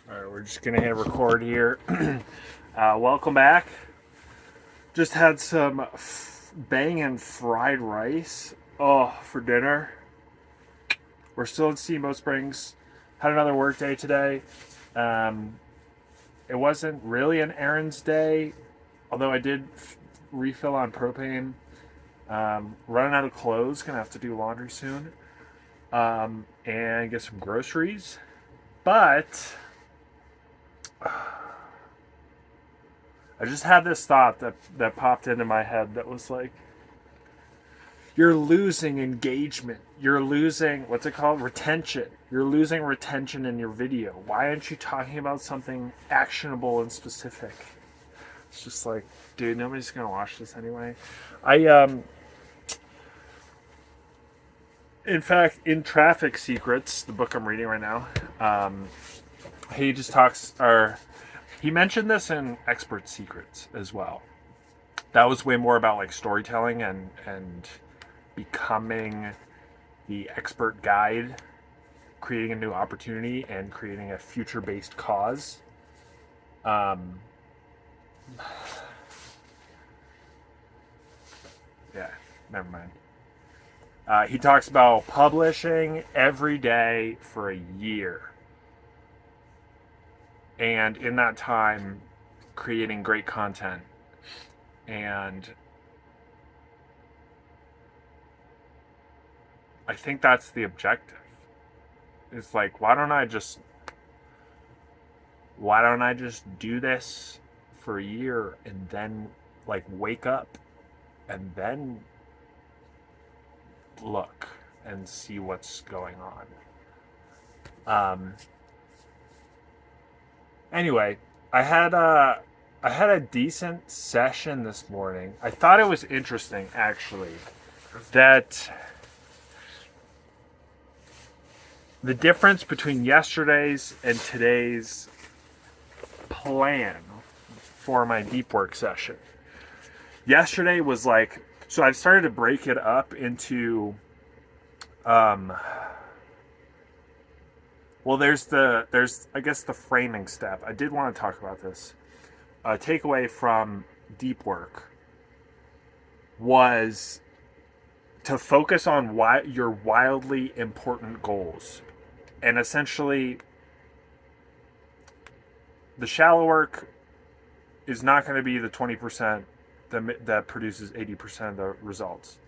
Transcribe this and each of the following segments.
All right, we're just gonna hit record here. Welcome back. Just had some banging fried rice. Oh, for dinner. We're still in Steamboat Springs. Had another work day today. Um, it wasn't really an errands day, although I did refill on propane. Running out of clothes. Gonna have to do laundry soon. And get some groceries. But I just had this thought that popped into my head that was like, you're losing engagement. You're losing, what's it called? Retention. You're losing retention in your video. Why aren't you talking about something actionable and specific? It's just like, dude, nobody's going to watch this anyway. In fact, in Traffic Secrets, the book I'm reading right now, he just talks, or he mentioned this in Expert Secrets as well. That was way more about like storytelling and becoming the expert guide, creating a new opportunity, and creating a future-based cause. Yeah, never mind. He talks about publishing every day for a year, and in that time, creating great content. And I think that's the objective. It's like, why don't I just do this for a year and then like wake up and then look and see what's going on. Anyway, I had a decent session this morning. I thought it was interesting actually that the difference between yesterday's and today's plan for my deep work session. Yesterday was like, so I've started to break it up into well, there's I guess the framing step. I did want to talk about this. Takeaway from deep work was to focus on your wildly important goals. And essentially, the shallow work is not going to be the 20% that produces 80% of the results.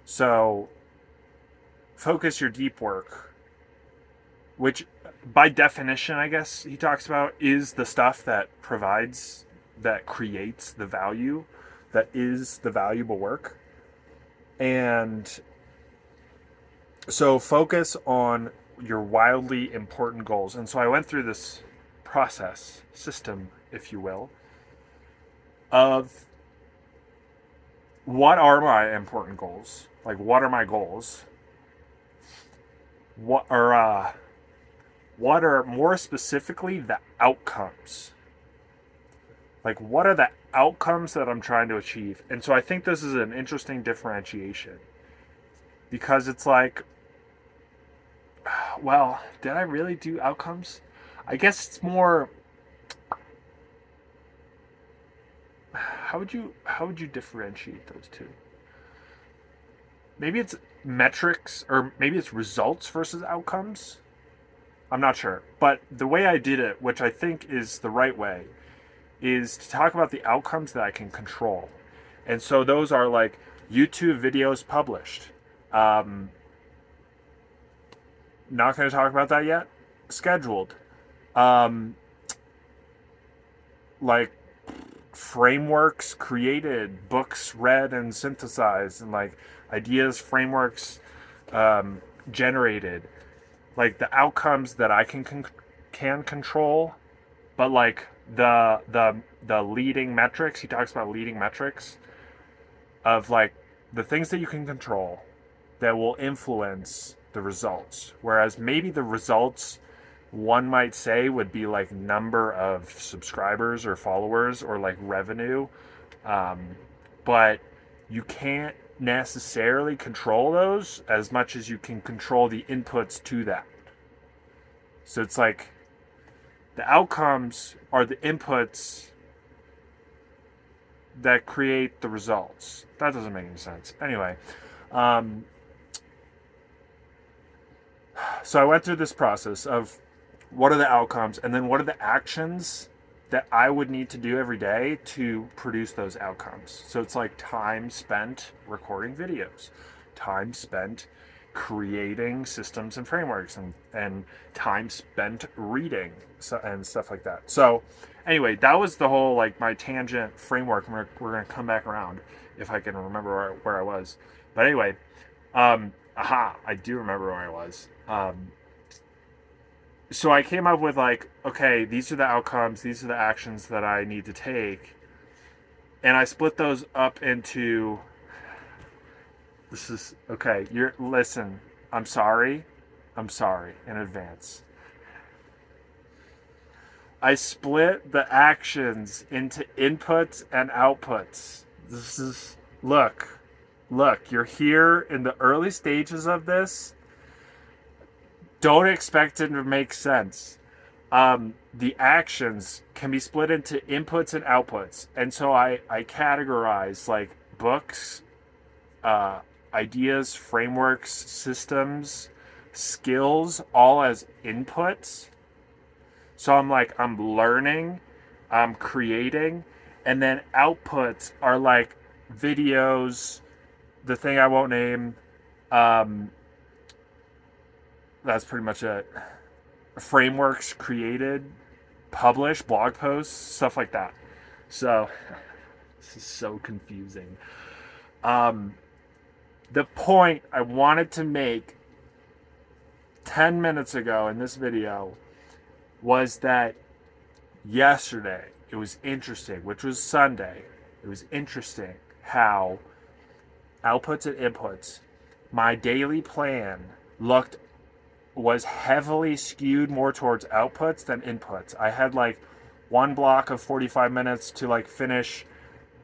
So focus your deep work, which by definition, I guess he talks about, is the stuff that creates the value, that is the valuable work. And so focus on your wildly important goals. And so I went through this system, if you will, of what are my important goals? Like, what are my goals? What are more specifically the outcomes? Like, what are the outcomes that I'm trying to achieve? And so I think this is an interesting differentiation, because it's like, well, did I really do outcomes? I guess it's more, how would you differentiate those two? Maybe it's metrics, or maybe it's results versus outcomes. I'm not sure. But the way I did it, which I think is the right way, is to talk about the outcomes that I can control. And so those are like YouTube videos published. Not going to talk about that yet. Scheduled. Like frameworks created, books read and synthesized, and like ideas, frameworks generated. Like the outcomes that I can control, but like the leading metrics. He talks about leading metrics of like the things that you can control that will influence the results. Whereas maybe the results, one might say, would be like number of subscribers or followers or like revenue, but you can't necessarily control those as much as you can control the inputs to that. So it's like The outcomes are the inputs that create the results. That doesn't make any sense. Anyway, um, so I went through this process of what are the outcomes and then what are the actions that I would need to do every day to produce those outcomes. So it's like time spent recording videos, time spent creating systems and frameworks, and time spent reading and stuff like that. So anyway, that was the whole like my tangent framework. We're gonna come back around if I can remember where I was. But anyway, I do remember where I was. So I came up with like, okay, these are the outcomes, these are the actions that I need to take, and I split those up into. This is okay. Listen. I'm sorry in advance. I split the actions into inputs and outputs. This is look. You're here in the early stages of this. Don't expect it to make sense. The actions can be split into inputs and outputs. And so I categorize like books, ideas, frameworks, systems, skills, all as inputs. So I'm learning, I'm creating, and then outputs are like videos, the thing I won't name, that's pretty much it. Frameworks created, published, blog posts, stuff like that. So this is so confusing. The point I wanted to make 10 minutes ago in this video was that yesterday, it was interesting, which was Sunday, it was interesting how outputs and inputs, my daily plan was heavily skewed more towards outputs than inputs. I had like one block of 45 minutes to like finish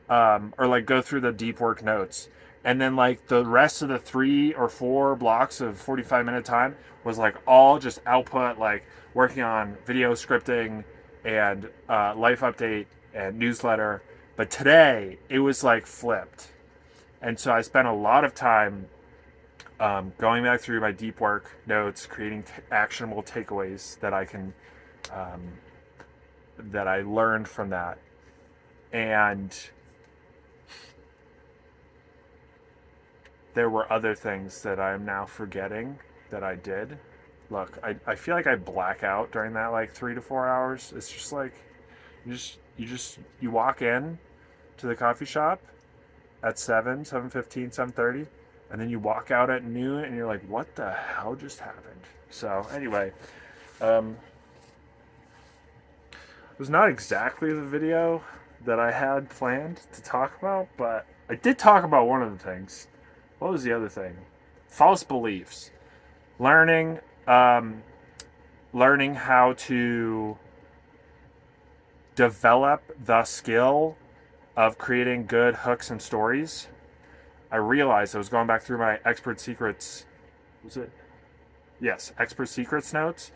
or like go through the deep work notes. And then like the rest of the 3 or 4 blocks of 45-minute time was like all just output, like working on video scripting and life update and newsletter. But today it was like flipped. And so I spent a lot of time going back through my deep work notes, creating actionable takeaways that I can, that I learned from that. And there were other things that I'm now forgetting that I did. Look, I feel like I black out during that like 3 to 4 hours. It's just like, you walk in to the coffee shop at 7:15, 7:30, and then you walk out at noon and you're like, what the hell just happened? So anyway, it was not exactly the video that I had planned to talk about, but I did talk about one of the things. What was the other thing? False beliefs. Learning how to develop the skill of creating good hooks and stories. I realized I was going back through my Expert Secrets. Was it? Yes, Expert Secrets notes.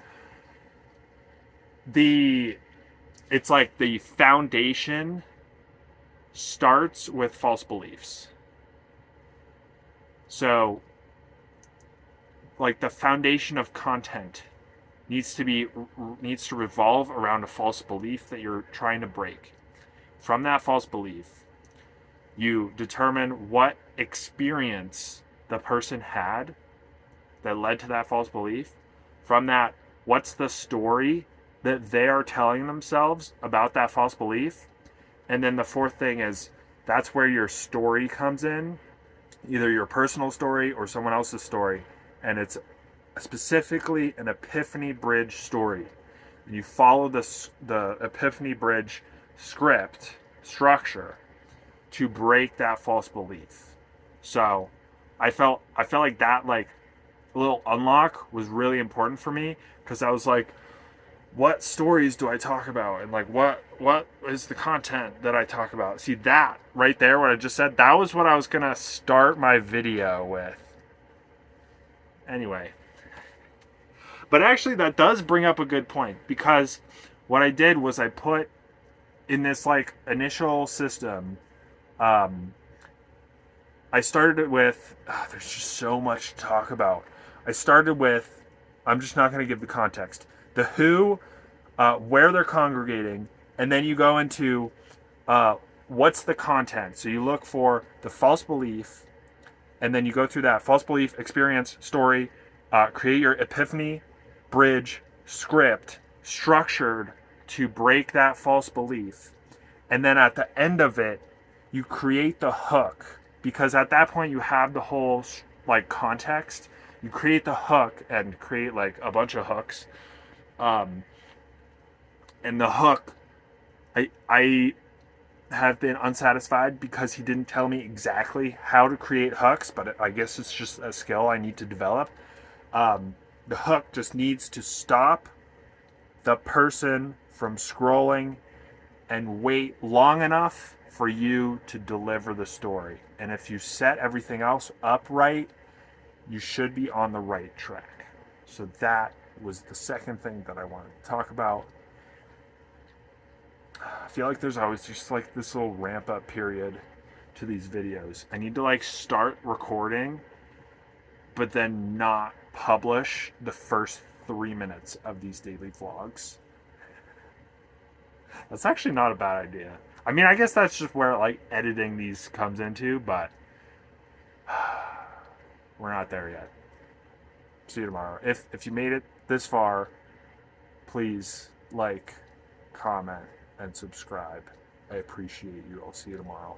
It's like the foundation starts with false beliefs. So, like the foundation of content needs to revolve around a false belief that you're trying to break. From that false belief, you determine what experience the person had that led to that false belief. From that, what's the story that they are telling themselves about that false belief? And then the fourth thing is, that's where your story comes in, either your personal story or someone else's story. And it's specifically an Epiphany Bridge story. And you follow the Epiphany Bridge structure to break that false belief. So I felt like that like little unlock was really important for me, because I was like, what stories do I talk about, and like what is the content that I talk about? See that right there, what I just said, that was what I was gonna start my video with. Anyway, but actually that does bring up a good point, because what I did was I put in this like initial system. Um, I started it with. There's just so much to talk about. I started with. I'm just not going to give the context. The who, where they're congregating, and then you go into uh, what's the content. So you look for the false belief, and then you go through that false belief, experience, story, create your epiphany, bridge, script, structured to break that false belief. And then at the end of it, you create the hook because at that point you have the whole like context. You create the hook and create like a bunch of hooks. Um, and the hook, I have been unsatisfied because he didn't tell me exactly how to create hooks, but I guess it's just a skill I need to develop. The hook just needs to stop the person from scrolling and wait long enough for you to deliver the story. And if you set everything else up right, you should be on the right track. So that was the second thing that I wanted to talk about. I feel like there's always just like this little ramp up period to these videos. I need to like start recording, but then not publish the first 3 minutes of these daily vlogs. That's actually not a bad idea. I mean, I guess that's just where like editing these comes into, but we're not there yet. See you tomorrow. If you made it this far, please like, comment, and subscribe. I appreciate you. I'll see you tomorrow.